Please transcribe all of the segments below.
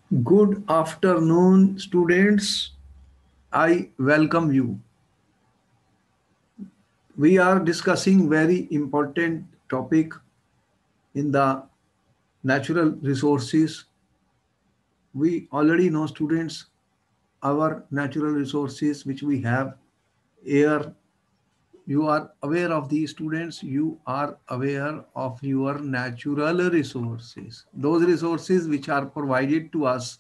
Good afternoon, students. I welcome you. We are discussing very important topic in the natural resources. We already know, students, our natural resources which we have: air. You are aware of these, students. You are aware of your natural resources. Those resources which are provided to us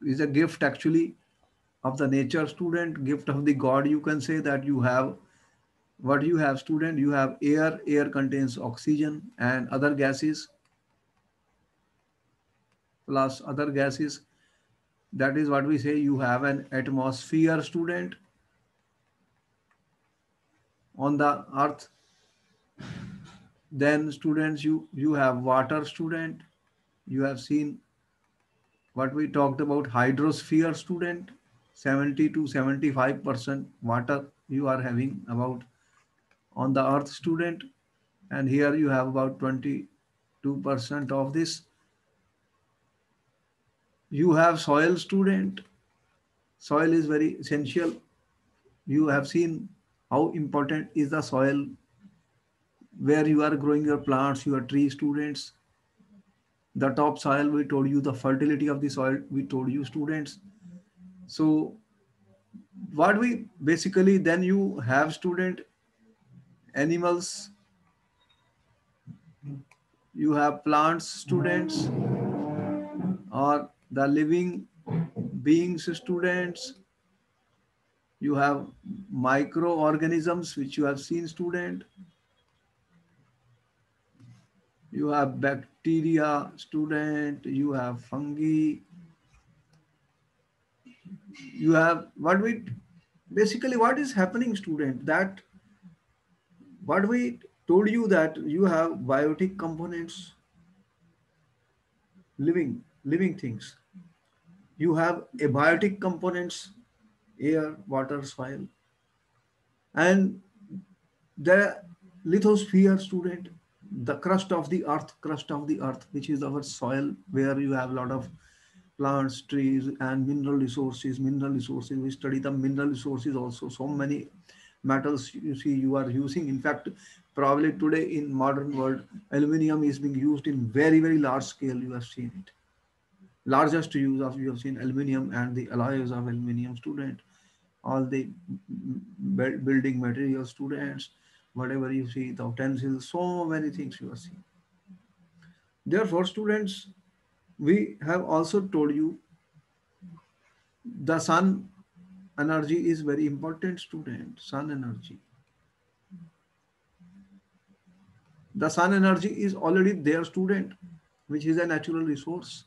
is a gift actually of the nature, student, gift of the god. You can say that you have. What you have, student? You have air. Air contains oxygen and other gases, plus other gases. That is what we say. You have an atmosphere, student, on the earth. Then, students, you have water, student. You have seen what we talked about, hydrosphere, student. 70 to 75% water you are having about on the earth, student. And here you have about 22% of this. You have soil, student. Soil is very essential. You have seen how important is the soil where you are growing your plants, your tree, students. The top soil, we told you the fertility of the soil, we told you, students. So what we basically, then you have, student, animals. You have plants, students, or the living beings, students. You have microorganisms which you have seen, student. You have bacteria, student. You have fungi. You have what we basically, what is happening, student, that what we told you, that you have biotic components, living things. You have abiotic components: air, water, soil. And the lithosphere, student, the crust of the earth, which is our soil, where you have a lot of plants, trees, and mineral resources. We study the mineral resources also. So many metals you see you are using. In fact, probably today in modern world, aluminum is being used in very, very large scale. You have seen it. Largest use of, you have seen aluminum and the alloys of aluminum, student. All the building materials, students, whatever you see, the utensils, so many things you are seeing. Therefore, students, we have also told you the sun energy is very important, student. Sun energy. The sun energy is already there, student, which is a natural resource.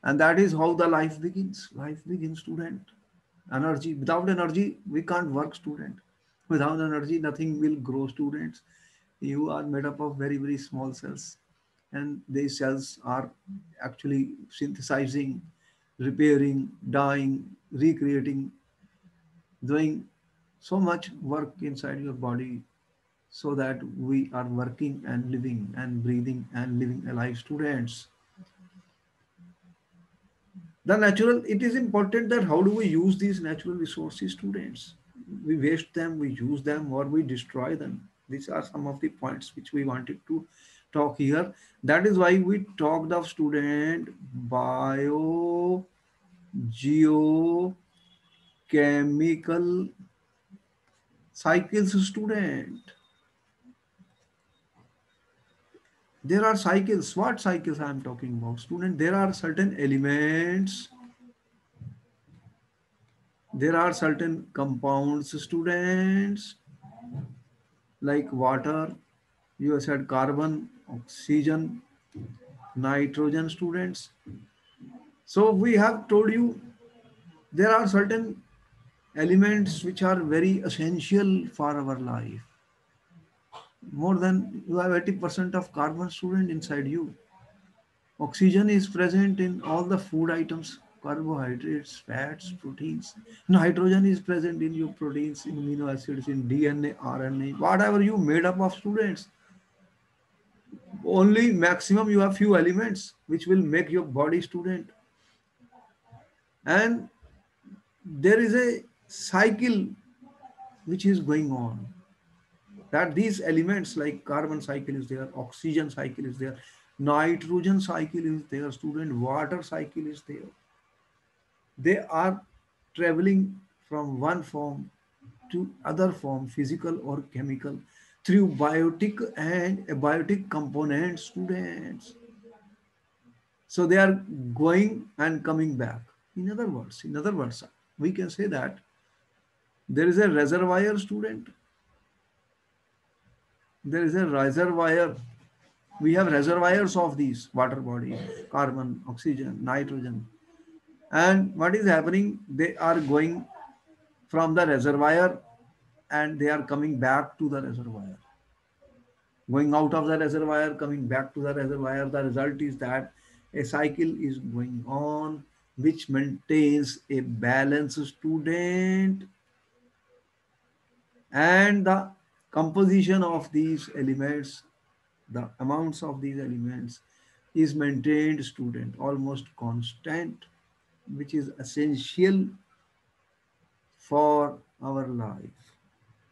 And that is how the life begins. Life begins, student. Energy. Without energy, we can't work, student. Without energy, nothing will grow, students. You are made up of very, very small cells. And these cells are actually synthesizing, repairing, dying, recreating, doing so much work inside your body, so that we are working and living and breathing and living alive, students. The natural, it is important that how do we use these natural resources, students? We waste them, we use them, or we destroy them. These are some of the points which we wanted to talk here. That is why we talked of, student, bio geochemical cycles, student. There are cycles. What cycles I am talking about, student? There are certain elements, there are certain compounds, students, like water, you have said carbon, oxygen, nitrogen, students. So we have told you there are certain elements which are very essential for our life. More than, you have 80% of carbon, student, inside you. Oxygen is present in all the food items, carbohydrates, fats, proteins. Nitrogen is present in your proteins, in amino acids, in DNA, RNA, whatever you made up of, students. Only maximum you have few elements which will make your body student. And there is a cycle which is going on, that these elements like carbon cycle is there, oxygen cycle is there, nitrogen cycle is there, student, water cycle is there. They are traveling from one form to other form, physical or chemical, through biotic and abiotic components, students. So they are going and coming back. In other words, we can say that there is a reservoir, student. There is a reservoir. We have reservoirs of these water body, carbon, oxygen, nitrogen. And what is happening? They are going from the reservoir and they are coming back to the reservoir. Going out of the reservoir, coming back to the reservoir. The result is that a cycle is going on which maintains a balance, student. And the composition of these elements, the amounts of these elements is maintained, student, almost constant, which is essential for our life.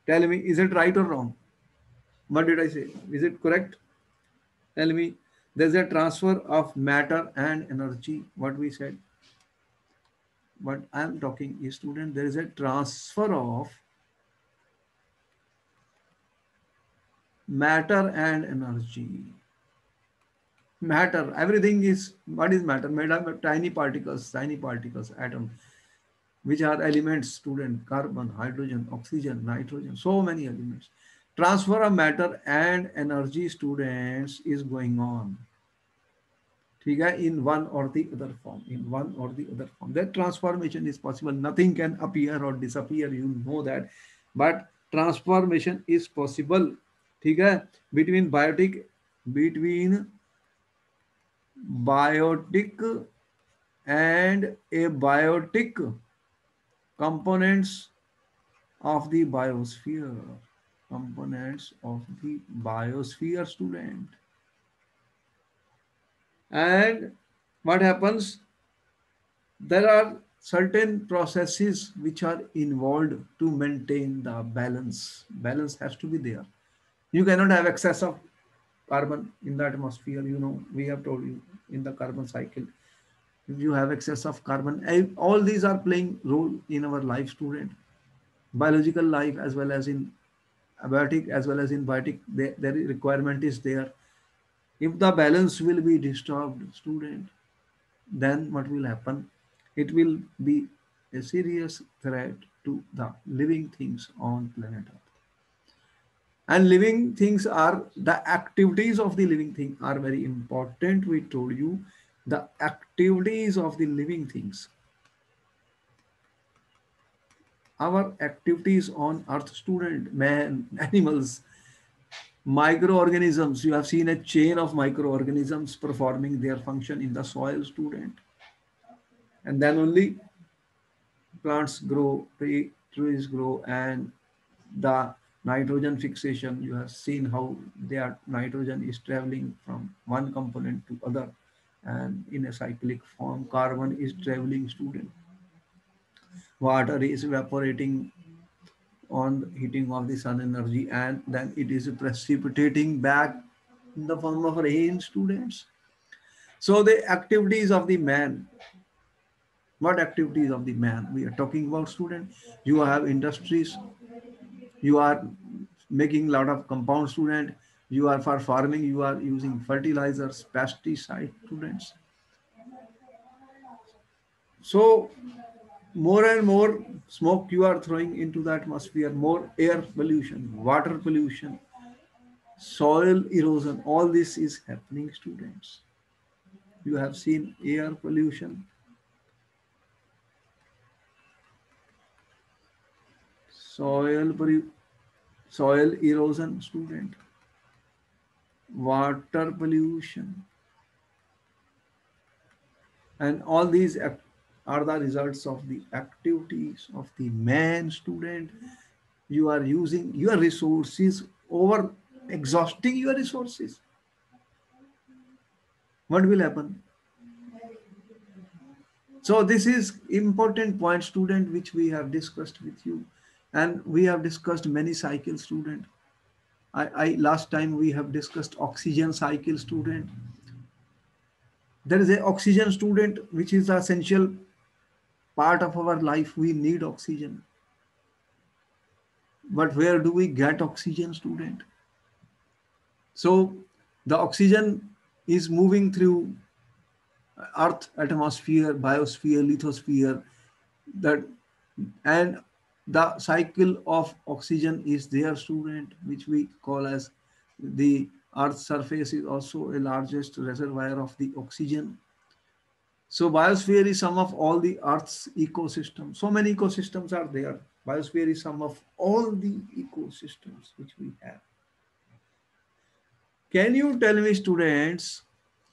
Tell me, is it right or wrong? What did I say? Is it correct? Tell me. There's a transfer of matter and energy. What we said. What I'm talking is, student, there is a transfer of matter and energy. Matter, everything is, what is matter? Made up of tiny particles, atom, which are elements, student, carbon, hydrogen, oxygen, nitrogen, so many elements. Transfer of matter and energy, students, is going on. Okay, in one or the other form, in one or the other form. That transformation is possible. Nothing can appear or disappear, you know that. But transformation is possible. Okay, between biotic and abiotic components of the biosphere. Components of the biosphere, student. And what happens? There are certain processes which are involved to maintain the balance. Balance has to be there. You cannot have excess of carbon in the atmosphere. You know, we have told you in the carbon cycle. If you have excess of carbon, all these are playing role in our life, student. Biological life as well as in abiotic as well as in biotic, their requirement is there. If the balance will be disturbed, student, then what will happen? It will be a serious threat to the living things on planet Earth. And living things are, the activities of the living thing are very important. We told you the activities of the living things. Our activities on Earth, student, man, animals, microorganisms. You have seen a chain of microorganisms performing their function in the soil, student. And then only plants grow, trees grow, and the nitrogen fixation, you have seen how their nitrogen is traveling from one component to other, and in a cyclic form carbon is traveling, student. Water is evaporating on the heating of the sun energy, and then it is precipitating back in the form of rain, students. So the activities of the man, what activities of the man we are talking about, student? You have industries, you are making a lot of compound, student. You are for farming, you are using fertilizers, pesticide, students. So more and more smoke you are throwing into the atmosphere, more air pollution, water pollution, soil erosion, all this is happening, students. You have seen air pollution, soil soil erosion, student, water pollution, and all these are the results of the activities of the man, student. You are using your resources over exhausting your resources. What will happen? So this is important point, student, which we have discussed with you, and we have discussed many cycle, student. I last time we have discussed oxygen cycle, student. There is a oxygen, student, which is the essential part of our life. We need oxygen, but where do we get oxygen, student? So the oxygen is moving through earth, atmosphere, biosphere, lithosphere, that, and the cycle of oxygen is there, student, which we call as the earth's surface is also a largest reservoir of the oxygen. So biosphere is sum of all the earth's ecosystem. So many ecosystems are there. Biosphere is sum of all the ecosystems which we have. Can you tell me, students,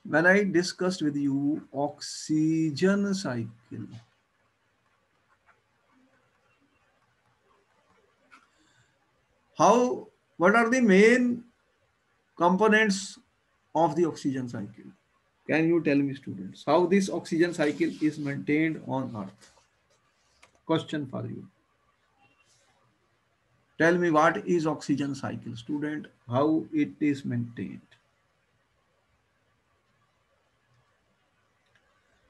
when I discussed with you oxygen cycle, how, what are the main components of the oxygen cycle? Can you tell me, students, how this oxygen cycle is maintained on Earth? Question for you. Tell me what is oxygen cycle, student, how it is maintained.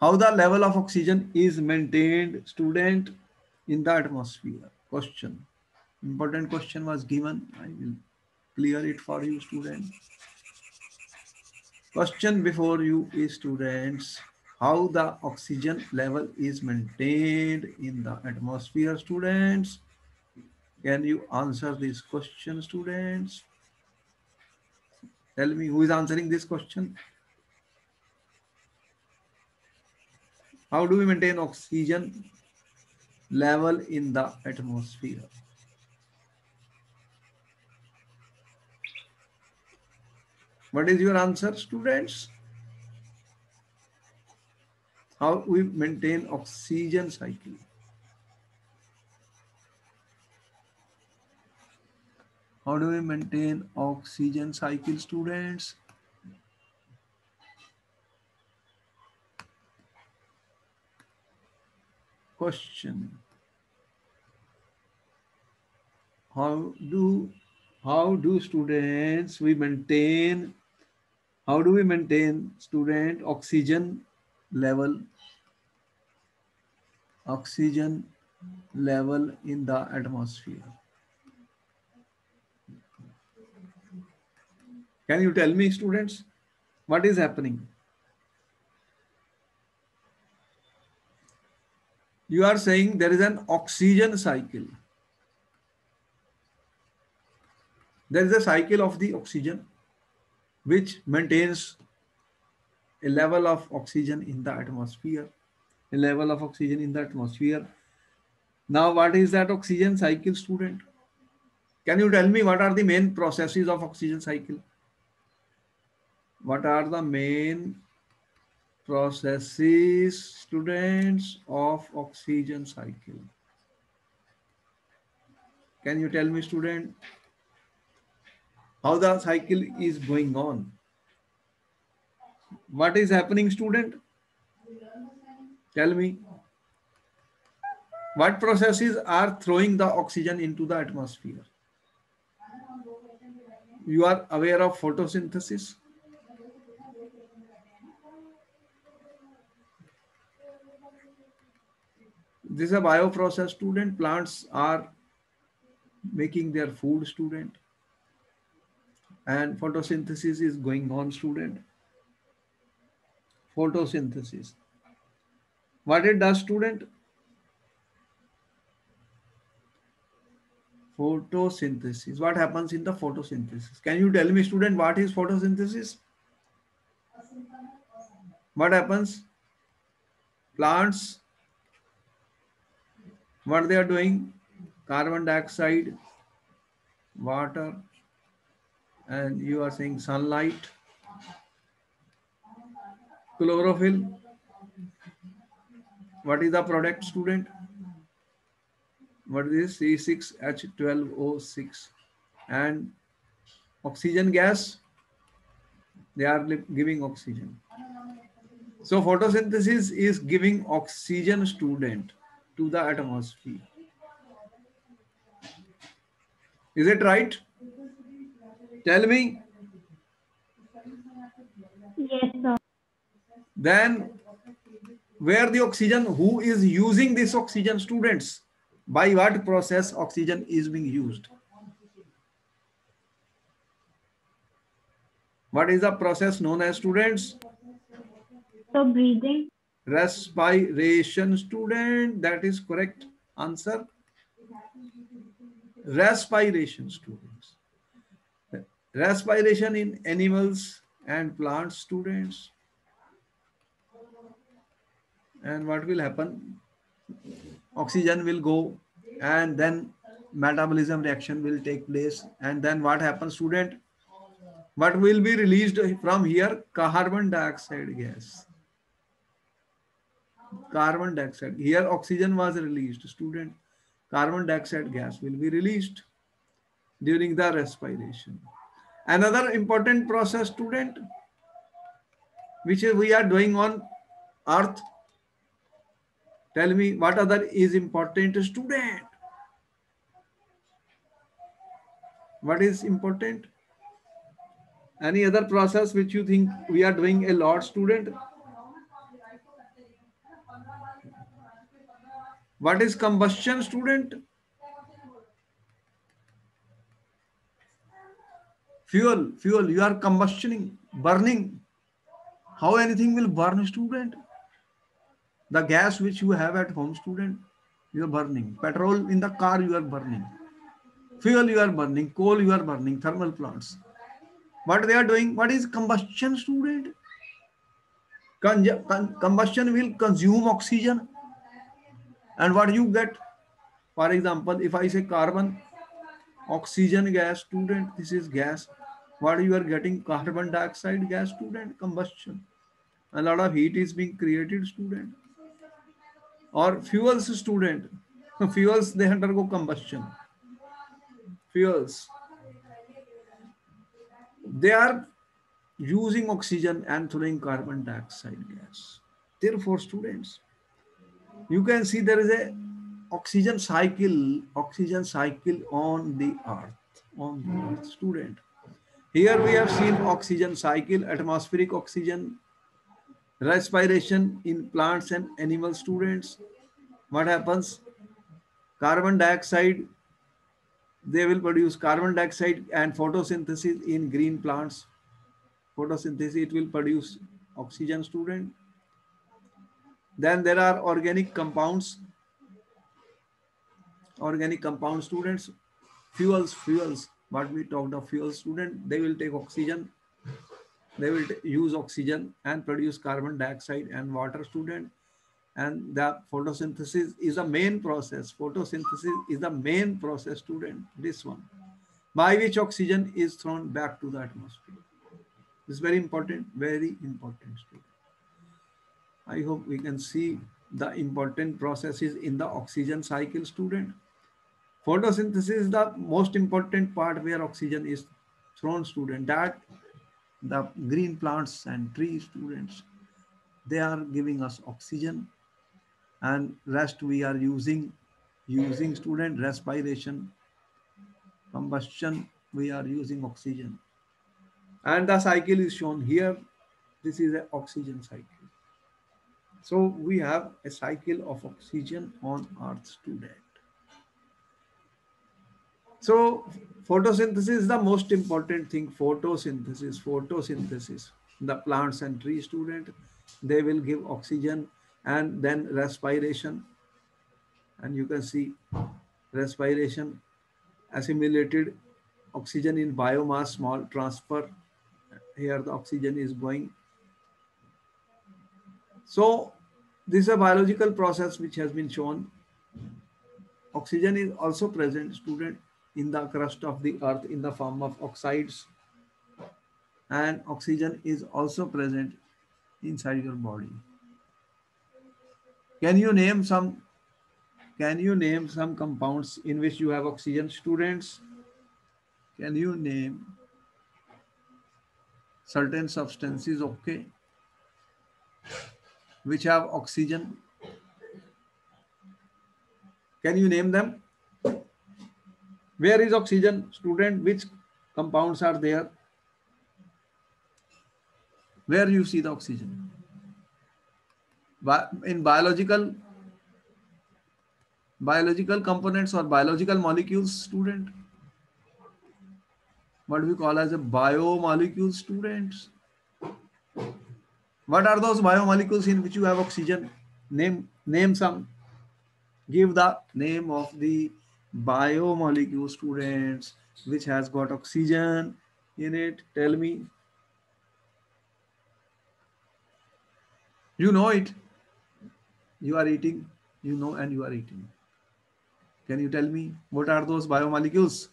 How the level of oxygen is maintained, student, in the atmosphere? Question. Important question was given. I will clear it for you, students. Question before you is, students, how the oxygen level is maintained in the atmosphere, students? Can you answer this question, students? Tell me who is answering this question. How do we maintain oxygen level in the atmosphere? What is your answer, students? How we maintain oxygen cycle? How do we maintain oxygen cycle, students? Question. How do students we maintain, how do we maintain, student, oxygen level in the atmosphere? Can you tell me, students, what is happening? You are saying there is an oxygen cycle. There is a cycle of the oxygen which maintains a level of oxygen in the atmosphere. A level of oxygen in the atmosphere. Now, what is that oxygen cycle, student? Can you tell me what are the main processes of oxygen cycle? What are the main processes, students, of oxygen cycle? Can you tell me, student, how the cycle is going on? What is happening, student? Tell me. What processes are throwing the oxygen into the atmosphere? You are aware of photosynthesis? This is a bioprocess, student. Plants are making their food, student, and photosynthesis is going on, student. Photosynthesis. What it does, student? Photosynthesis. What happens in the photosynthesis? Can you tell me, student, what is photosynthesis? What happens? Plants, what they are doing? Carbon dioxide, water, and you are saying sunlight, chlorophyll. What is the product, student? What is C6H12O6? And oxygen gas, they are giving oxygen. So photosynthesis is giving oxygen, student, to the atmosphere. Is it right? Tell me. Yes, sir. Then where the oxygen, who is using this oxygen, students? By what process oxygen is being used? What is the process known as, students? So breathing. Respiration, student. That is correct answer. Respiration, students. Respiration in animals and plants, students. And what will happen? Oxygen will go, and then metabolism reaction will take place. And then what happens, student? What will be released from here? Carbon dioxide gas. Carbon dioxide. Here oxygen was released, student. Carbon dioxide gas will be released during the respiration. Another important process, student, which we are doing on earth. Tell me what other is important, student? What is important? Any other process which you think we are doing a lot, student? What is combustion, student? Fuel. You are combustioning, burning. How anything will burn, student? The gas which you have at home, student, you are burning. Petrol in the car, you are burning. Fuel, you are burning. Coal, you are burning. Thermal plants. What they are doing? What is combustion, student? Combustion will consume oxygen. And what you get? For example, if I say carbon, oxygen gas, student, this is gas. What you are getting? Carbon dioxide gas, student, combustion. A lot of heat is being created, student. Or fuels, student. Fuels, they undergo combustion. Fuels, they are using oxygen and throwing carbon dioxide gas. Therefore, students, you can see there is a oxygen cycle on the earth, student. Here we have seen oxygen cycle, atmospheric oxygen, respiration in plants and animal, students. What happens? Carbon dioxide, they will produce carbon dioxide, and photosynthesis in green plants. Photosynthesis, it will produce oxygen, student. Then there are organic compounds, students. Fuels, what we talked of fuels, student, they will take oxygen, they will use oxygen and produce carbon dioxide and water, student. And the photosynthesis is the main process. Photosynthesis is the main process, student, this one, by which oxygen is thrown back to the atmosphere. This is very important, student. I hope we can see the important processes in the oxygen cycle, student. Photosynthesis is the most important part where oxygen is thrown, student. That the green plants and trees, students, they are giving us oxygen, and rest we are using, student, respiration, combustion, we are using oxygen. And the cycle is shown here. This is an oxygen cycle. So we have a cycle of oxygen on earth, student. So photosynthesis is the most important thing. Photosynthesis. The plants and tree, student, they will give oxygen, and then respiration. And you can see respiration, assimilated oxygen in biomass, small transfer. Here the oxygen is going. So this is a biological process which has been shown. Oxygen is also present, student, in the crust of the earth in the form of oxides, and oxygen is also present inside your body. Can you name some? Can you name some compounds in which you have oxygen, students? Can you name certain substances? Okay. which have oxygen? Can you name them? Where is oxygen, student? Which compounds are there? Where you see the oxygen? In biological components or biological molecules, student? What we call as a biomolecules, students? What are those biomolecules in which you have oxygen? Name some. Give the name of the biomolecule, students, which has got oxygen in it. Tell me. You know it. You are eating. You know, and you are eating. Can you tell me what are those biomolecules?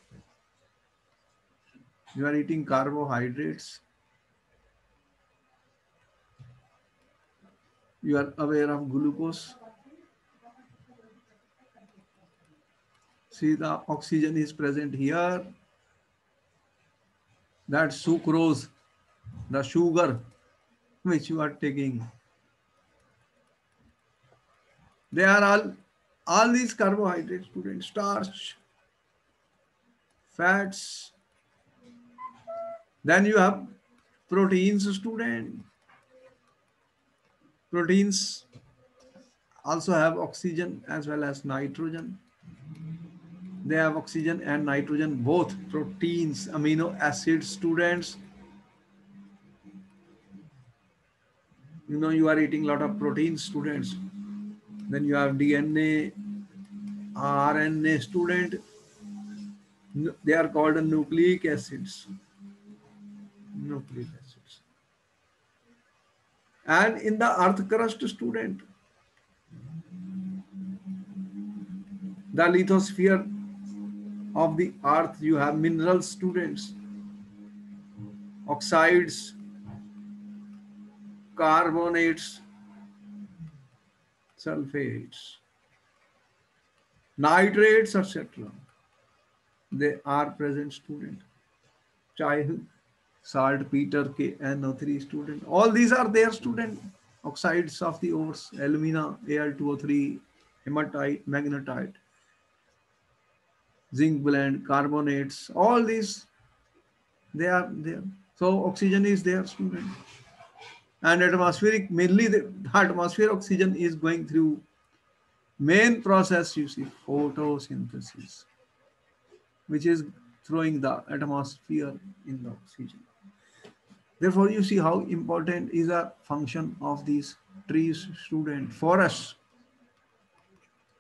You are eating carbohydrates. You are aware of glucose. See, the oxygen is present here. That sucrose, the sugar which you are taking. They are all these carbohydrates, students, starch, fats. Then you have proteins, student. Proteins also have oxygen as well as nitrogen. They have oxygen and nitrogen, both proteins, amino acids, students. You know, you are eating a lot of proteins, students. Then you have DNA, RNA, student. They are called nucleic acids. Nucleic acids. And in the earth crust, student, the lithosphere of the earth, you have minerals, students, oxides, carbonates, sulfates, nitrates, etc. They are present, student. Chai, saltpeter, KNO3, student. All these are there, student. Oxides of the ores, alumina, Al2O3, hematite, magnetite, zinc blend, carbonates, all these, they are there. So oxygen is there, student. And atmospheric, mainly the atmosphere oxygen is going through main process, you see, photosynthesis, which is throwing the atmosphere in the oxygen. Therefore, you see how important is a function of these trees, student. Forests.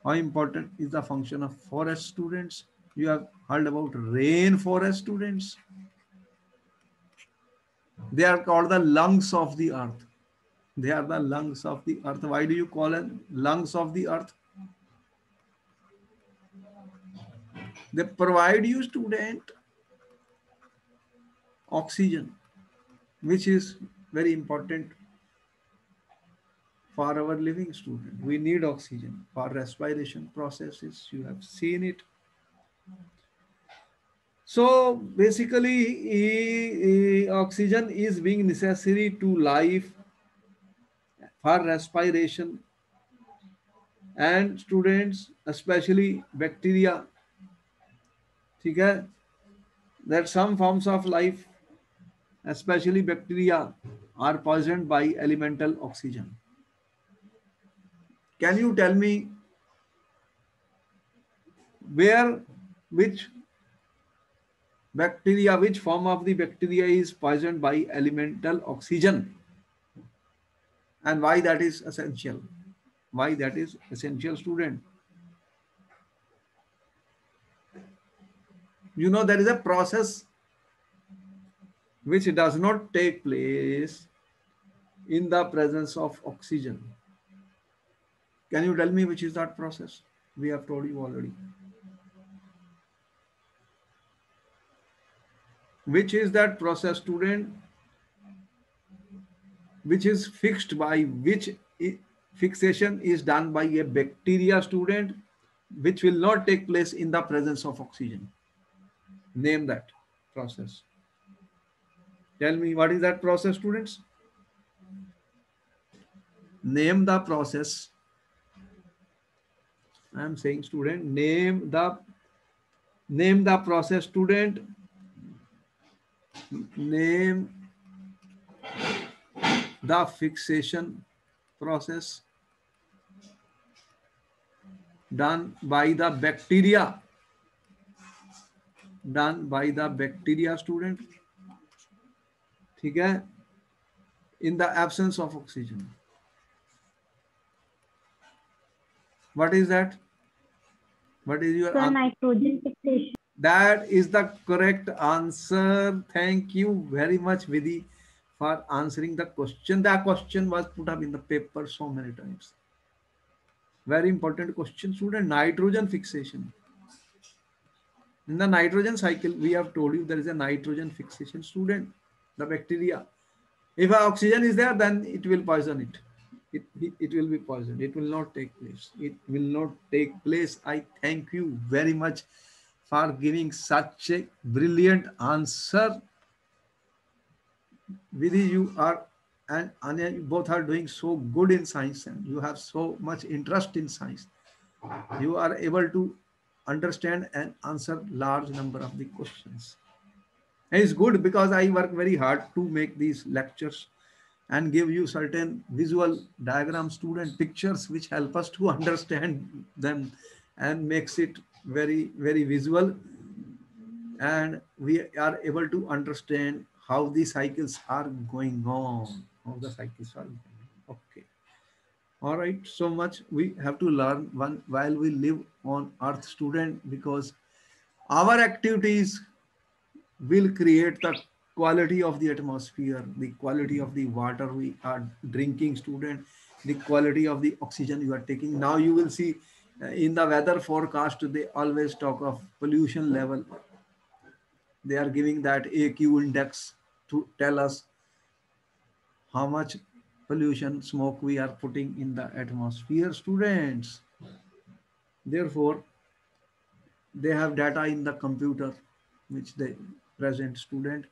How important is the function of forest, students? You have heard about rainforest, students. They are called the lungs of the earth. They are the lungs of the earth. Why do you call them lungs of the earth? They provide you, student, oxygen, which is very important for our living, student. We need oxygen for respiration processes. You have seen it. So basically, oxygen is being necessary to life for respiration, and students, especially bacteria, okay, that some forms of life, especially bacteria, are poisoned by elemental oxygen. Can you tell me where, which bacteria, which form of the bacteria is poisoned by elemental oxygen, and why that is essential? Why that is essential, student? You know, there is a process which does not take place in the presence of oxygen. Can you tell me which is that process? We have told you already. Which is that process, student? Which is fixed by which fixation is done by a bacteria, student, which will not take place in the presence of oxygen. Name that process. Tell me what is that process, students? Name the process. I am saying student, name the process, student. Name the fixation process done by the bacteria. Done by the bacteria, student. ठीक है? In the absence of oxygen. What is that? What is your So answer? nitrogen fixation. That is the correct answer. Thank you very much, Vidhi, for answering the question. That question was put up in the paper so many times. Very important question, student. Nitrogen fixation. In the nitrogen cycle, we have told you there is a nitrogen fixation, student. The bacteria. If oxygen is there, then it will poison it. It will be poisoned. It will not take place. It will not take place. I thank you very much for giving such a brilliant answer. Vidhi, you are and Anya, you both are doing so good in science and you have so much interest in science. You are able to understand and answer large number of the questions. And it's good because I work very hard to make these lectures and give you certain visual diagram student pictures which help us to understand them and makes it very visual, and we are able to understand how the cycles are going on, how the cycles are going on. Okay, all right, so much we have to learn one while we live on earth, student, because our activities will create the quality of the atmosphere, the quality of the water we are drinking, student, the quality of the oxygen you are taking. Now you will see in the weather forecast, they always talk of pollution level. They are giving that AQ index to tell us how much pollution smoke we are putting in the atmosphere, students. Therefore, they have data in the computer which they present, student,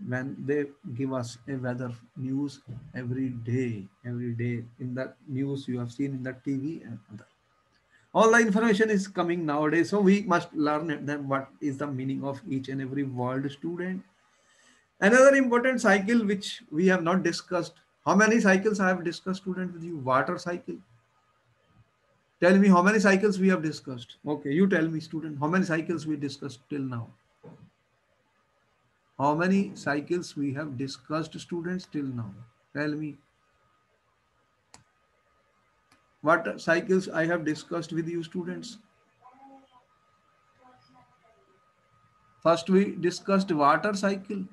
when they give us a weather news every day in the news you have seen in the TV and other. All the information is coming nowadays, so we must learn them what is the meaning of each and every word, student. Another important cycle which we have not discussed. How many cycles I have discussed, student, with you? Water cycle. Tell me how many cycles we have discussed. Okay, you tell me, student, how many cycles we discussed till now? How many cycles we have discussed, students, till now? Tell me what cycles I have discussed with you, students. First, we discussed water cycle.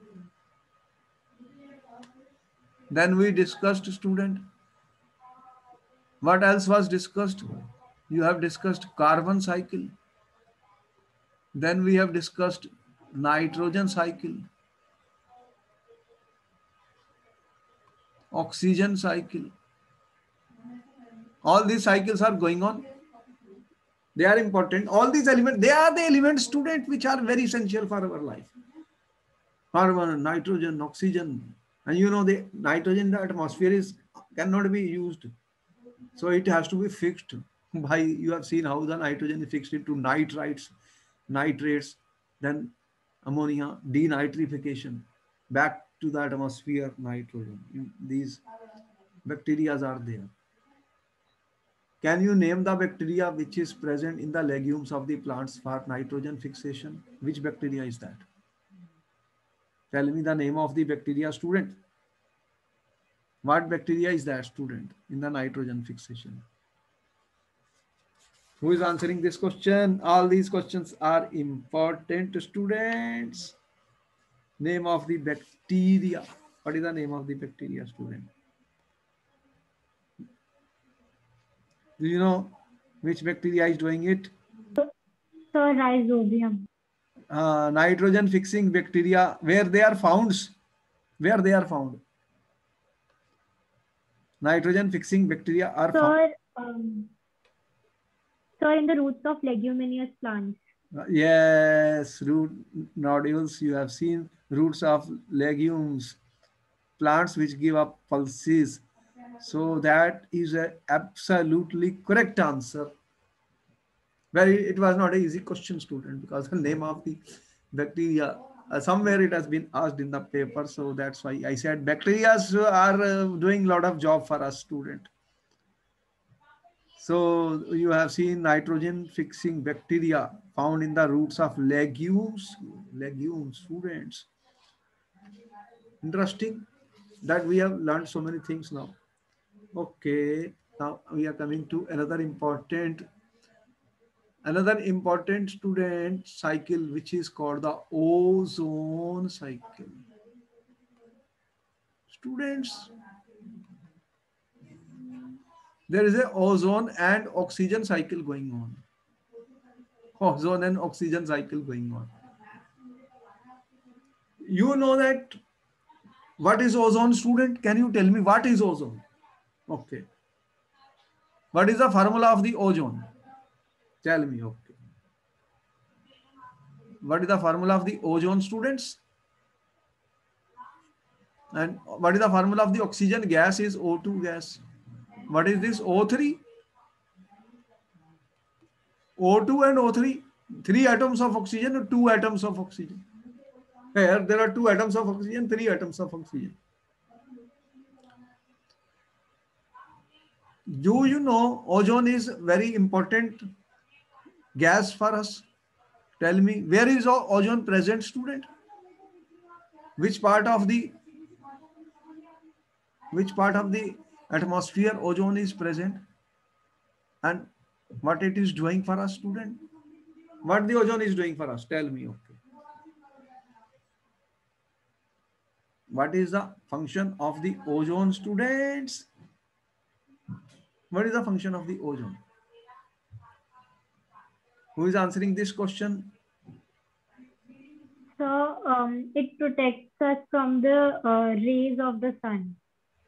Then we discussed, student. What else was discussed? You have discussed carbon cycle. Then we have discussed nitrogen cycle, oxygen cycle. All these cycles are going on. They are important. All these elements, they are the elements, student, which are very essential for our life. Carbon, nitrogen, oxygen. And you know the nitrogen in the atmosphere is cannot be used. So it has to be fixed by, you have seen how the nitrogen is fixed into nitrates, then ammonia, denitrification, back to the atmosphere, nitrogen. These bacteria are there. Can you name the bacteria which is present in the legumes of the plants for nitrogen fixation? Which bacteria is that? Tell me the name of the bacteria, student. What bacteria is that, student, in the nitrogen fixation? Who is answering this question? All these questions are important, students. Name of the bacteria. What is the name of the bacteria, student? Do you know which bacteria is doing it? So rhizobium. Nitrogen fixing bacteria, where they are found? Where they are found? Nitrogen fixing bacteria are found. So in the roots of leguminous plants. Yes, root nodules. You have seen roots of legumes, plants which give up pulses. So that is a absolutely correct answer. Well, it was not an easy question, student, because the name of the bacteria, somewhere it has been asked in the paper. So that's why I said bacteria are doing a lot of job for us, student. So you have seen nitrogen fixing bacteria found in the roots of legumes. Legumes, students. Interesting that we have learned so many things now. Okay, now we are coming to another important student cycle, which is called the ozone cycle. Students, there is a ozone and oxygen cycle going on. Ozone and oxygen cycle going on. You know that what is ozone, student? Can you tell me what is ozone? Okay. What is the formula of the ozone? Tell me. Okay. What is the formula of the ozone, students? And what is the formula of the oxygen gas? Is O2 gas. What is this O3? O2 and O3. Three atoms of oxygen or two atoms of oxygen. Here there are two atoms of oxygen, three atoms of oxygen. Do you know ozone is very important gas for us? Tell me, where is ozone present, student? Which part of the which part of the atmosphere ozone is present, and what it is doing for us, student? What the ozone is doing for us? Tell me. Okay. What is the function of the ozone, students? What is the function of the ozone? Who is answering this question? So it protects us from the rays of the sun.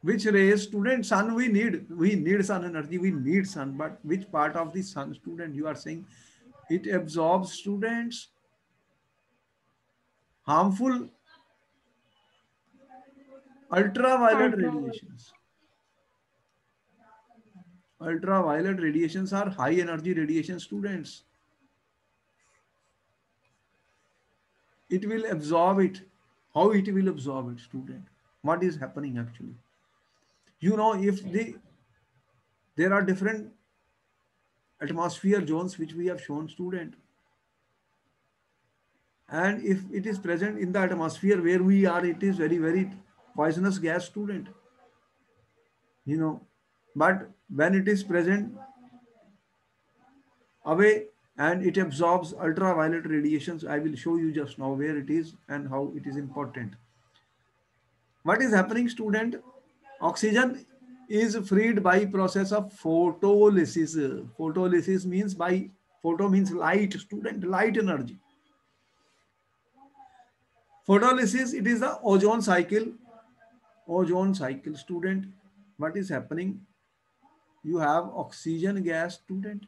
Which rays, student? Sun we need. We need sun energy. We need sun. But which part of the sun, student? You are saying it absorbs, students, harmful ultraviolet Ultraviolet. radiations. Ultraviolet radiations are high energy radiation, students. It will absorb it. How it will absorb it, student? What is happening actually? You know, if there are different atmosphere zones which we have shown, student, and if it is present in the atmosphere where we are, it is very very poisonous gas, student. You know, but when it is present away and it absorbs ultraviolet radiations, I will show you just now where it is and how it is important. What is happening, student? Oxygen is freed by process of photolysis. Photolysis means by photo means light, student, light energy. Photolysis, it is the ozone cycle. Ozone cycle, student. What is happening? You have oxygen gas, student.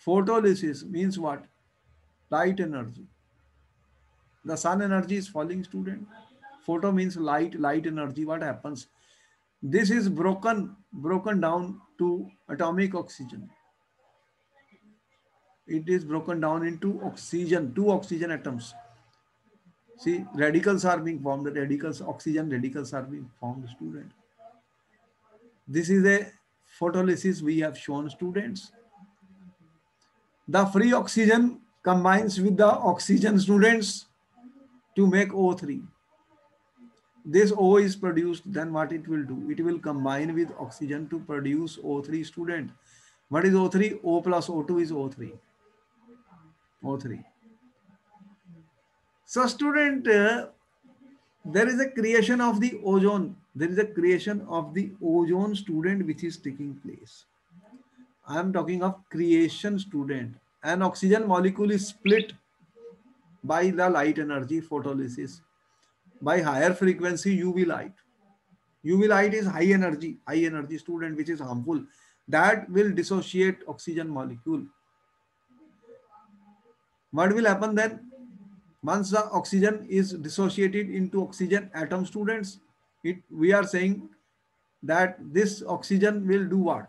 Photolysis means what? Light energy. The sun energy is falling, student. Photo means light, light energy. What happens? This is broken down to atomic oxygen. It is broken down into oxygen, two oxygen atoms. See, radicals are being formed. The radicals, oxygen radicals are being formed, student. This is a photolysis we have shown, students. The free oxygen combines with the oxygen, students, to make O3. This O is produced, then what it will do? It will combine with oxygen to produce O3, student. What is O3? O plus O2 is O3. O3. So student, there is a creation of the ozone. There is a creation of the ozone, student, which is taking place. I am talking of creation, student. An oxygen molecule is split by the light energy, photolysis, by higher frequency UV light. UV light is high energy, student, which is harmful. That will dissociate oxygen molecule. What will happen then? Once the oxygen is dissociated into oxygen atom, students, We are saying that this oxygen will do what?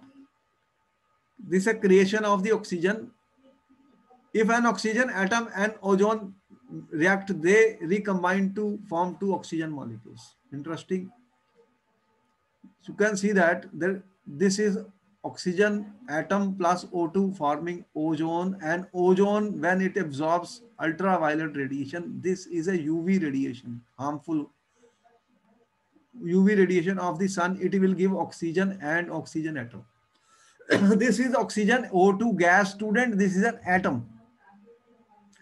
This is a creation of the oxygen. If an oxygen atom and ozone react, they recombine to form two oxygen molecules. Interesting. So you can see that this is oxygen atom plus O2 forming ozone, and ozone, when it absorbs ultraviolet radiation, this is a UV radiation, harmful UV radiation of the sun. It will give oxygen and oxygen atom. This is oxygen O2 gas, student. This is an atom.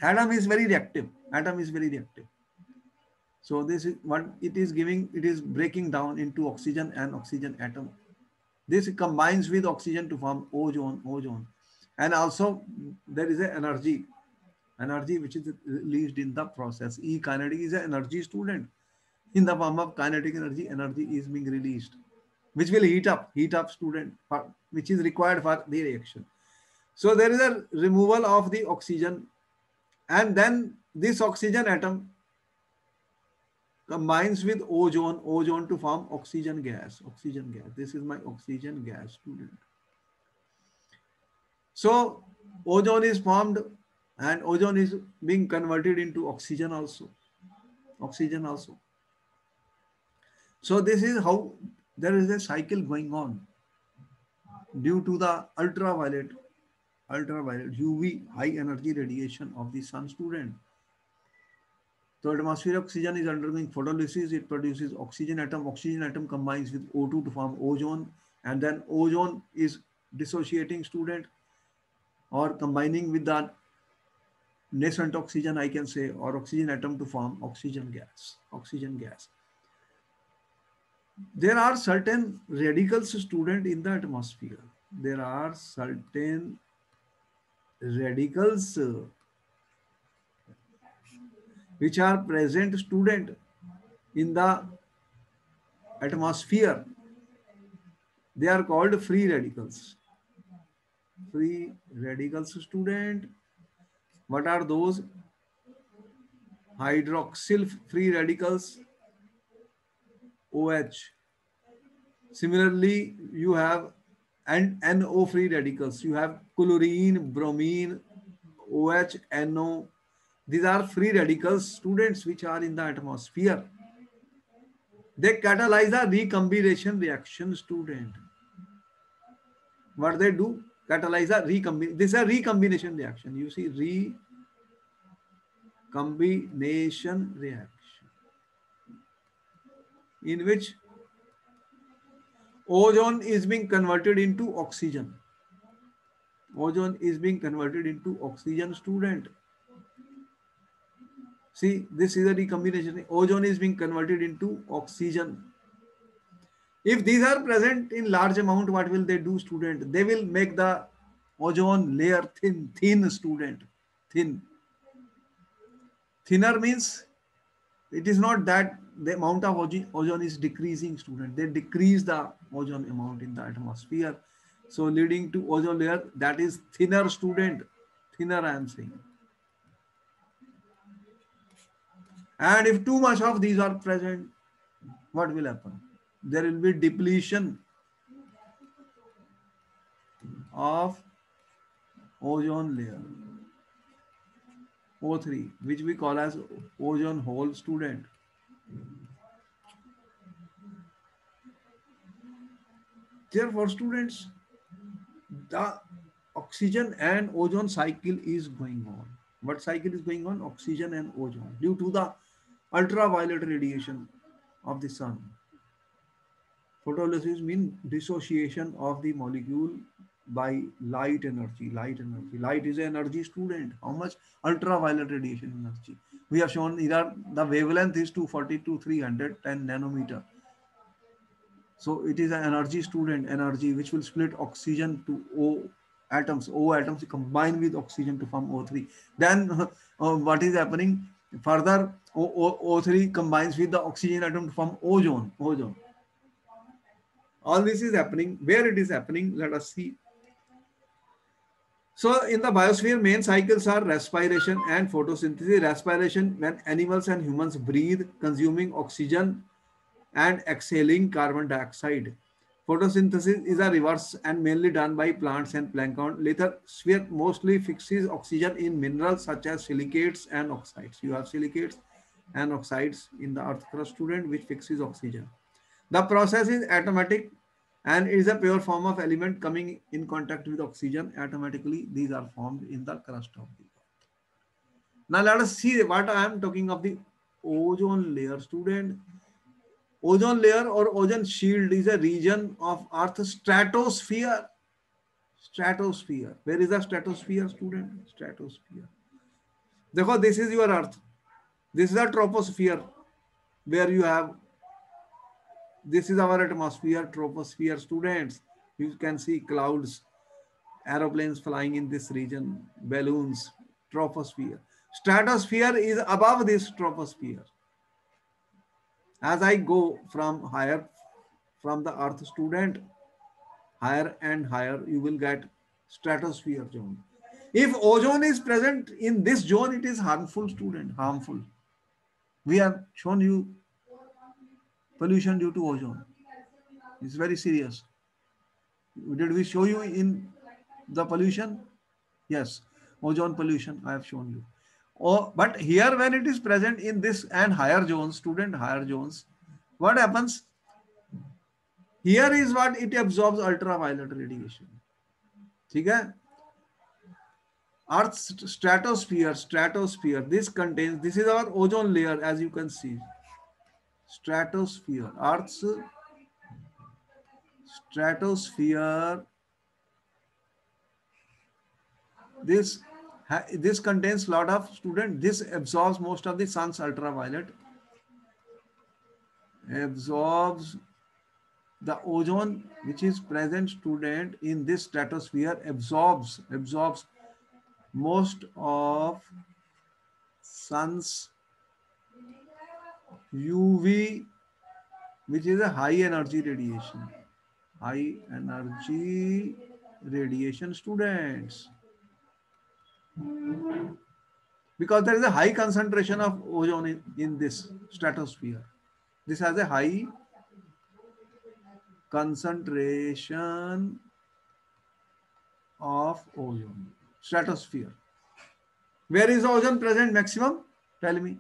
Atom is very reactive. Atom is very reactive. So this is what it is giving. It is breaking down into oxygen and oxygen atom. This combines with oxygen to form ozone. And also there is an energy which is released in the process. E kinetic is an energy, student. In the form of kinetic energy is being released, which will heat up student, which is required for the reaction. So there is a removal of the oxygen, and then this oxygen atom combines with ozone to form oxygen gas. This is my oxygen gas, student. So ozone is formed, and ozone is being converted into oxygen also. So this is how there is a cycle going on due to the ultraviolet UV high energy radiation of the sun, student. So atmospheric oxygen is undergoing photolysis. It produces oxygen atom. Oxygen atom combines with O2 to form ozone, and then ozone is dissociating, student, or combining with the nascent oxygen, I can say, or oxygen atom to form oxygen gas. There are certain radicals, student, in the atmosphere. There are certain radicals which are present, student, in the atmosphere. They are called free radicals. Free radicals, student. What are those? Hydroxyl free radicals, OH. Similarly, you have NO free radicals. You have chlorine, bromine, OH, NO. These are free radicals, students, which are in the atmosphere. They catalyze a recombination reaction, student. What they do? Catalyze a recombination. This is a recombination reaction. You see, recombination reaction, in which ozone is being converted into oxygen. Ozone is being converted into oxygen, student. See, this is a recombination. Ozone is being converted into oxygen. If these are present in large amount, what will they do, student? They will make the ozone layer thin, student. Thinner means it is not that the amount of ozone is decreasing, student. They decrease the ozone amount in the atmosphere. So leading to ozone layer that is thinner, student. Thinner, I am saying. And if too much of these are present, what will happen? There will be depletion of ozone layer, O3, which we call as ozone hole, student. Therefore, students, the oxygen and ozone cycle is going on. What cycle is going on? Oxygen and ozone, due to the ultraviolet radiation of the sun. Photolysis means dissociation of the molecule by light energy. Light is an energy, student. How much? Ultraviolet radiation energy. We have shown here the wavelength is 240 to 310 nanometer. So it is an energy, student, energy which will split oxygen to O atoms. O atoms combine with oxygen to form O3. Then what is happening? Further, O3 combines with the oxygen atom to form ozone. All this is happening. Where it is happening, let us see. So in the biosphere, main cycles are respiration and photosynthesis. Respiration, when animals and humans breathe, consuming oxygen and exhaling carbon dioxide. Photosynthesis is a reverse and mainly done by plants and plankton. Lithosphere mostly fixes oxygen in minerals such as silicates and oxides. You have silicates and oxides in the earth crust, student, which fixes oxygen. The process is atomic and is a pure form of element coming in contact with oxygen. Automatically, these are formed in the crust of the earth. Now let us see what I am talking of the ozone layer, student. Ozone layer or ozone shield is a region of Earth's stratosphere. Stratosphere. Where is the stratosphere, student? Stratosphere. देखो, this is your Earth. This is a troposphere where you have, this is our atmosphere, troposphere, students. You can see clouds, aeroplanes flying in this region, balloons, troposphere. Stratosphere is above this troposphere. As I go from higher, from the Earth, student, higher and higher, you will get stratosphere zone. If ozone is present in this zone, it is harmful, student, harmful. We have shown you pollution due to ozone. It's very serious. Did we show you in the pollution? Yes, ozone pollution I have shown you. Oh, but here when it is present in this and higher zones, student, higher zones, what happens? Here is what it absorbs ultraviolet radiation. ठीक है? Earth's stratosphere, this contains, this is our ozone layer, as you can see. Stratosphere, Earth's stratosphere, this contains lot of, student, this absorbs most of the sun's ultraviolet, absorbs the ozone which is present, student, in this stratosphere, absorbs most of sun's UV, which is a high energy radiation. High energy radiation, students. Because there is a high concentration of ozone in this stratosphere. This has a high concentration of ozone. Stratosphere. Where is the ozone present maximum? Tell me.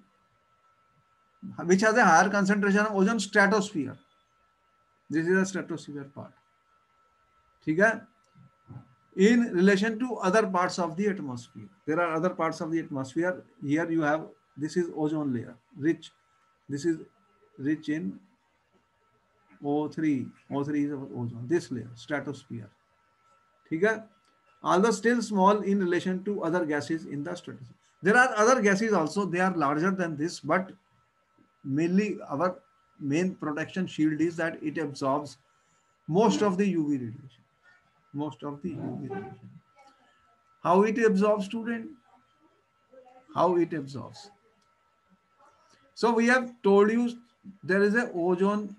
Which has a higher concentration of ozone? Stratosphere. This is the stratosphere part. ठीक है? In relation to other parts of the atmosphere. There are other parts of the atmosphere. Here you have, this is ozone layer, rich. This is rich in O3. O3 is ozone. This layer, stratosphere. ठीक है? Although still small in relation to other gases in the stratosphere. There are other gases also. They are larger than this, but mainly our main protection shield is that it absorbs most of the UV radiation. Most of the UV radiation. How it absorbs, student? How it absorbs. So we have told you there is a ozone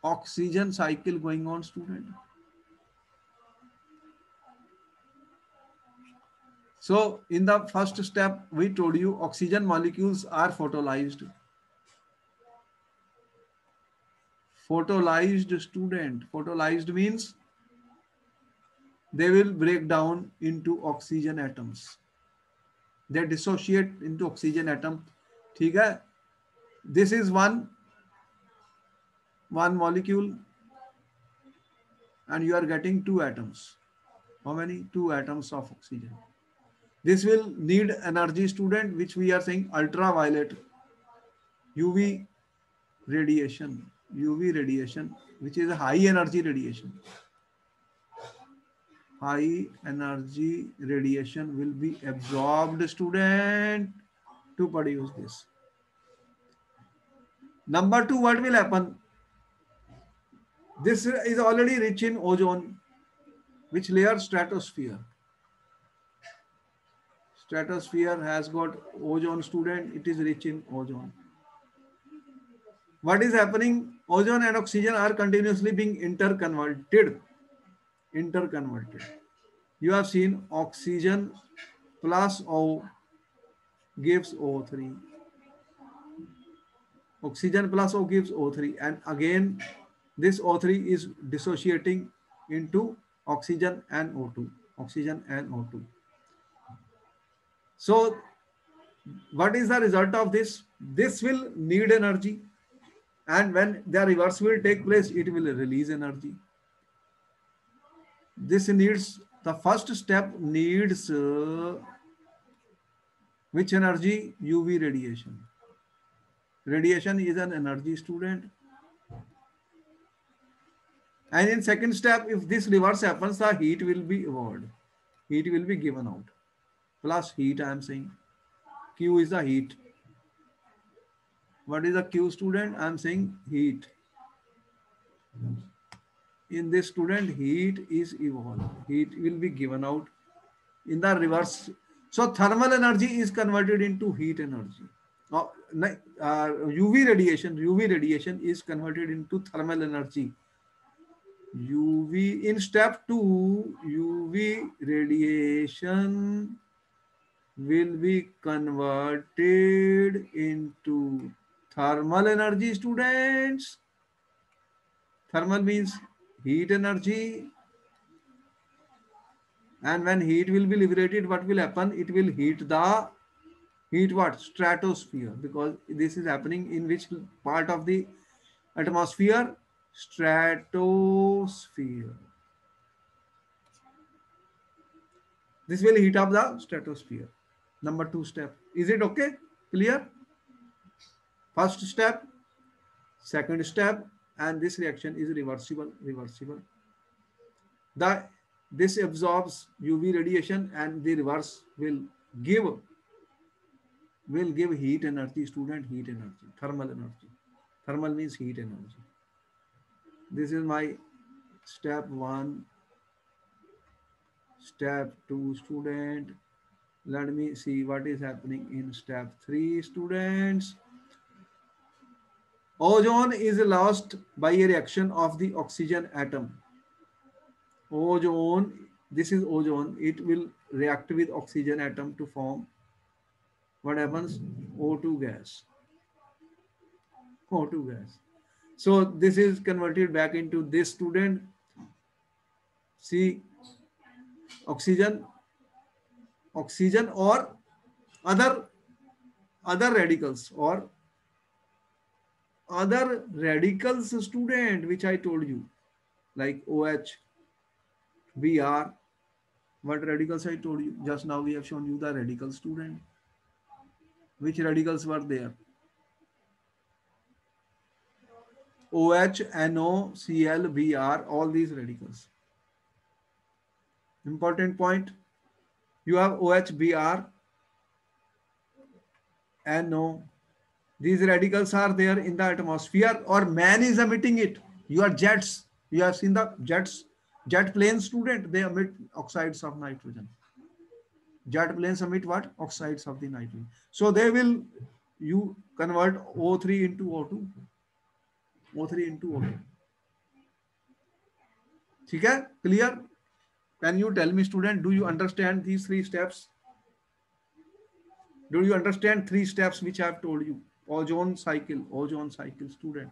oxygen cycle going on, student. So in the first step, we told you oxygen molecules are photolyzed. Photolyzed, student. Photolyzed means they will break down into oxygen atoms. They dissociate into oxygen atom. ठीक है? This is one molecule and you are getting two atoms. How many? Two atoms of oxygen. This will need energy, student, which we are saying ultraviolet UV radiation. UV radiation, which is a high energy radiation. High energy radiation will be absorbed, student, to produce this. Number two, what will happen? This is already rich in ozone. Which layer? Stratosphere. Stratosphere has got ozone, student. It is rich in ozone. What is happening? Ozone and oxygen are continuously being interconverted. You have seen oxygen plus O gives O3. Oxygen plus O gives O3, and again this O3 is dissociating into oxygen and O2. Oxygen and O2. So what is the result of this? This will need energy, and when the reverse will take place, it will release energy. This needs, the first step needs which energy? UV radiation. Radiation is an energy, student. And in second step, if this reverse happens, the heat will be evolved. Heat will be given out. Plus heat, I am saying. Q is the heat. What is the Q, student? I am saying heat. In this, student, heat is evolved. Heat will be given out in the reverse. So thermal energy is converted into heat energy. UV radiation is converted into thermal energy. UV, in step 2, UV radiation will be converted into thermal energy, students. Thermal means heat energy. And when heat will be liberated, what will happen? It will heat the, heat what? Stratosphere, because this is happening in which part of the atmosphere? Stratosphere. This will heat up the stratosphere. Number 2 step. Is it okay? Clear? First step, second step, and this reaction is reversible. This absorbs UV radiation, and the reverse will give heat energy, student, heat energy, thermal energy. Thermal means heat energy. This is my step 1. Step 2, student. Let me see what is happening in step 3, students. Ozone is lost by a reaction of the oxygen atom. Ozone, this is ozone. It will react with oxygen atom to form what happens? O2 gas. O2 gas. So this is converted back into this, student. See, oxygen or other radicals, student, which I told you, like OH, Br. What radicals I told you? Just now we have shown you the radicals, student. Which radicals were there? OH, NO, Cl, Br, all these radicals. Important point. You have OH, Br, NO. These radicals are there in the atmosphere, or man is emitting it. Your jets, you have seen the jets, jet planes, student, they emit oxides of nitrogen. Jet planes emit what? Oxides of the nitrogen. So they will, you convert O3 into O2. O3 into O2. Okay? Clear? Can you tell me, student, do you understand these 3 steps? Do you understand 3 steps which I have told you? Ozone cycle, student.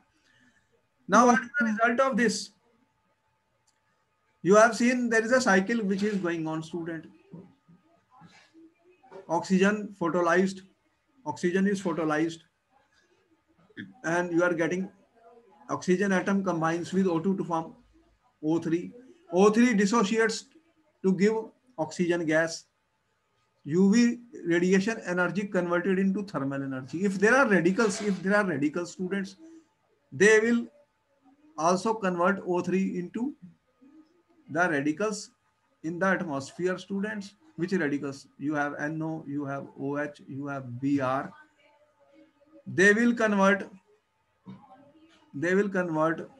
Now, what is the result of this? You have seen there is a cycle which is going on, student. Oxygen is photolysed, and you are getting oxygen atom combines with O2 to form O3. O3 dissociates to give oxygen gas. UV radiation energy converted into thermal energy. If there are radicals, students, they will also convert O3 into the radicals in the atmosphere, students. Which radicals? You have NO, you have OH, you have Br. They will convert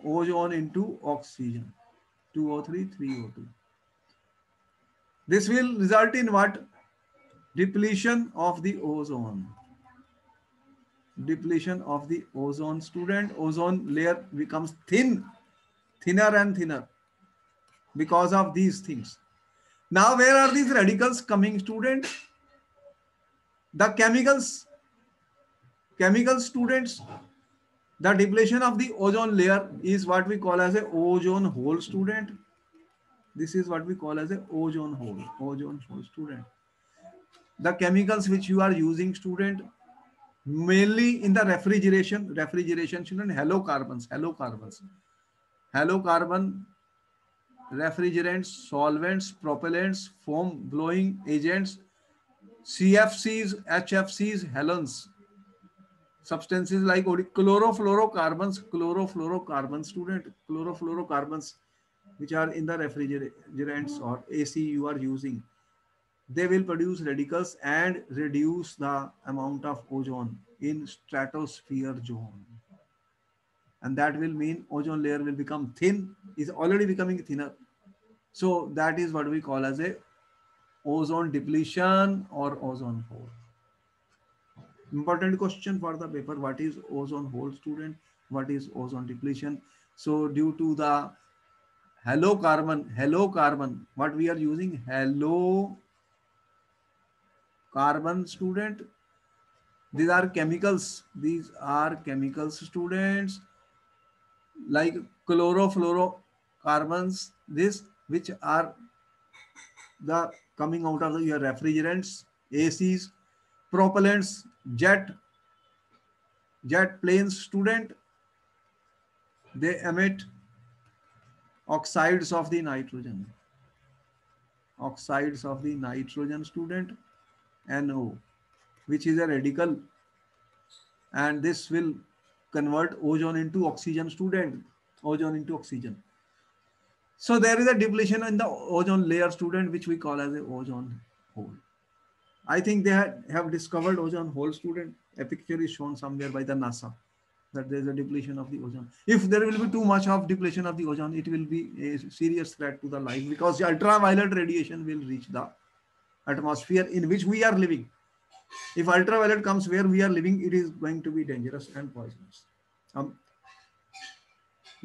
ozone into oxygen. 2O3, 3O2. This will result in what? Depletion of the ozone. Depletion of the ozone, student. Ozone layer becomes thinner and thinner because of these things. Now, where are these radicals coming, student? The chemicals, students. The depletion of the ozone layer is what we call as a ozone hole, student. This is what we call as a ozone hole, student. The chemicals which you are using, student, mainly in the refrigeration, student, halocarbon, refrigerants, solvents, propellants, foam blowing agents, CFCs, HFCs, halons, substances like chlorofluorocarbons, student, chlorofluorocarbons, which are in the refrigerants or AC you are using, they will produce radicals and reduce the amount of ozone in stratosphere zone. And that will mean ozone layer will become thin, is already becoming thinner. So that is what we call as a ozone depletion or ozone hole. Important question for the paper: what is ozone hole, student? What is ozone depletion? So due to the halocarbon, what we are using, halocarbon, student, these are chemicals, students, like chlorofluorocarbons, this which are the coming out of your refrigerants, ACs, propellants, jet planes, student, they emit oxides of the nitrogen, student, NO, which is a radical, and this will convert ozone into oxygen, student, ozone into oxygen. So there is a depletion in the ozone layer, student, which we call as a ozone hole. I think they have discovered ozone hole, student. A picture is shown somewhere by the NASA that there is a depletion of the ozone. If there will be too much of depletion of the ozone, it will be a serious threat to the life, because the ultraviolet radiation will reach the atmosphere in which we are living. If ultraviolet comes where we are living, it is going to be dangerous and poisonous.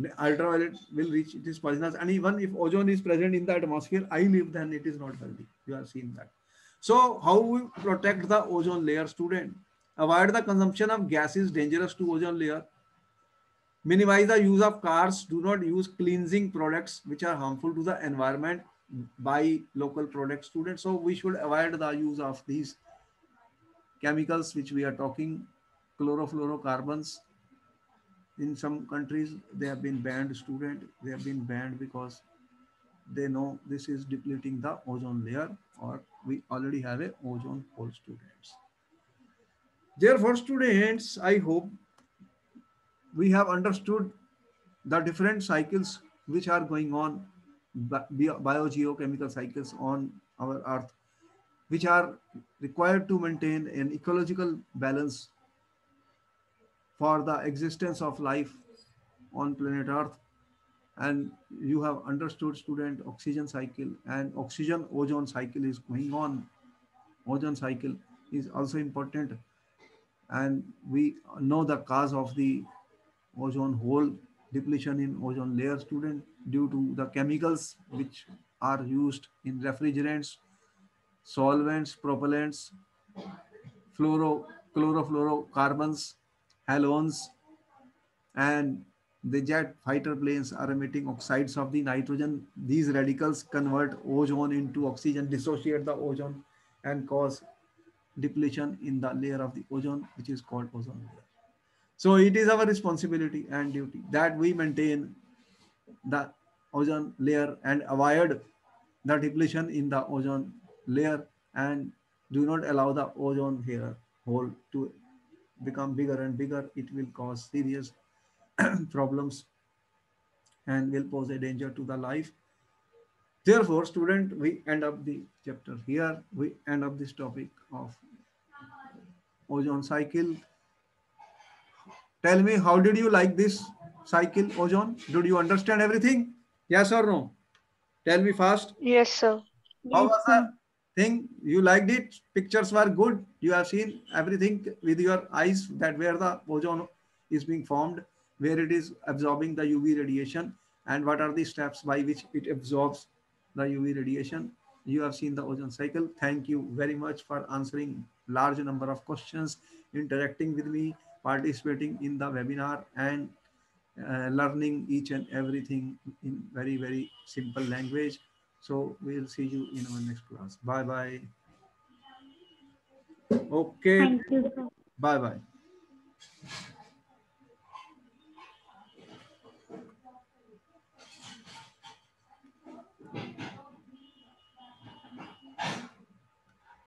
The ultraviolet will reach, it is poisonous, and even if ozone is present in the atmosphere, I live, then it is not healthy. You have seen that. So how we protect the ozone layer, student? Avoid the consumption of gases dangerous to ozone layer. Minimize the use of cars. Do not use cleansing products which are harmful to the environment. Buy local products, students. So we should avoid the use of these chemicals which we are talking, chlorofluorocarbons. In some countries, they have been banned, student. They have been banned because they know this is depleting the ozone layer, or we already have a ozone hole, students. Therefore, students, I hope we have understood the different cycles which are going on, biogeochemical cycles on our earth, which are required to maintain an ecological balance for the existence of life on planet earth. And you have understood, student, oxygen cycle and oxygen ozone cycle is going on. Ozone cycle is also important, and we know the cause of the ozone hole depletion in ozone layer, student, due to the chemicals which are used in refrigerants, solvents, propellants, chlorofluorocarbons, halogens, and the jet fighter planes are emitting oxides of the nitrogen. These radicals convert ozone into oxygen, dissociate the ozone, and cause depletion in the layer of the ozone, which is called ozone layer. So it is our responsibility and duty that we maintain the ozone layer and avoid the depletion in the ozone layer, and do not allow the ozone layer hole to become bigger and bigger. It will cause serious problems and will pose a danger to the life. Therefore, student, we end up the chapter here. We end up this topic of ozone cycle. Tell me, how did you like this cycle, ozone? Did you understand everything? Yes or no? Tell me fast. Yes, sir. How Yes, was sir. the thing? You liked it? Pictures were good. You have seen everything with your eyes, that where the ozone is being formed, where it is absorbing the UV radiation, and what are the steps by which it absorbs the UV radiation. You have seen the ozone cycle. Thank you very much for answering large number of questions, interacting with me, participating in the webinar and learning each and everything in very, very simple language. So we'll see you in our next class. Bye bye. Okay. Thank you, sir. Bye bye.